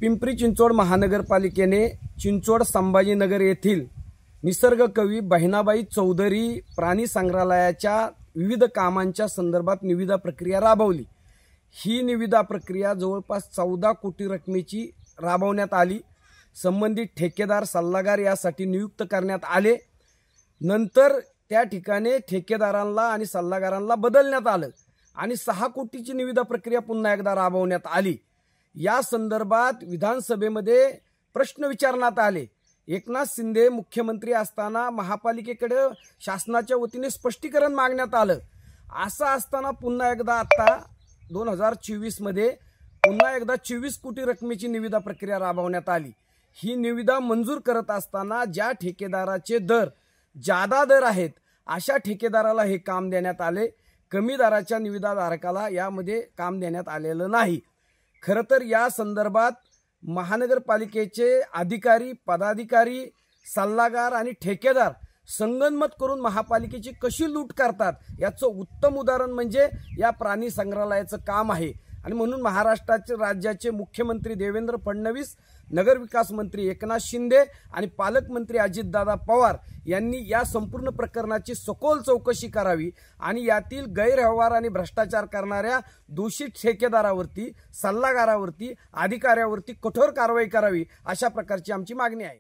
पिंपरी चिंचवड महानगरपालिकेने चिंचवड संभाजीनगर येथील निसर्ग कवी बहिणाबाई चौधरी प्राणी संग्रहालयाच्या विविध कामांच्या संदर्भात निविदा प्रक्रिया राबवली। ही निविदा प्रक्रिया जवळपास 14 कोटी रकमेची राबवण्यात आली। संबंधित ठेकेदार सल्लागार यासाठी नियुक्त करण्यात आले। नंतर त्या ठिकाणी ठेकेदारांना आणि सल्लागारांना बदलण्यात आलं आणि 6 कोटीची निविदा प्रक्रिया पुन्हा एकदा राबवण्यात आली। या संदर्भात विधानसभेमध्ये प्रश्न विचारण्यात आले। एकनाथ शिंदे मुख्यमंत्री असताना महापालिकेकडे शासनाच्या वतीने स्पष्टीकरण मागण्यात आलं। असं असताना पुन्हा एकदा आता 2024 मध्ये पुन्हा एकदा 24 कोटी रकमेची निविदा प्रक्रिया राबवण्यात आली। ही निविदा मंजूर करत असताना ज्या ठेकेदाराचे दर जादा दर आहेत अशा ठेकेदाराला हे काम देण्यात आले। कमी दराच्या निविदाधारकाला यामध्ये काम देण्यात आलेलं नाही। खरं तर या संदर्भात महानगरपालिकेचे अधिकारी, पदाधिकारी, सल्लागार आणि ठेकेदार संगनमत करून महापालिकेची कशी लूट करतात याचं उत्तम उदाहरण म्हणजे या प्राणी संग्रहालयाचं काम आहे। आणि म्हणून महाराष्ट्राचे राज्याचे मुख्यमंत्री देवेंद्र फडणवीस, नगरविकास मंत्री एकनाथ शिंदे आणि पालकमंत्री अजितदादा पवार यांनी या संपूर्ण प्रकरणाची सखोल चौकशी करावी आणि यातील गैरव्यवहार आणि भ्रष्टाचार करणाऱ्या दोषी ठेकेदारावरती, सल्लागारावरती, अधिकाऱ्यावरती कठोर कारवाई करावी अशा प्रकारची आमची मागणी आहे।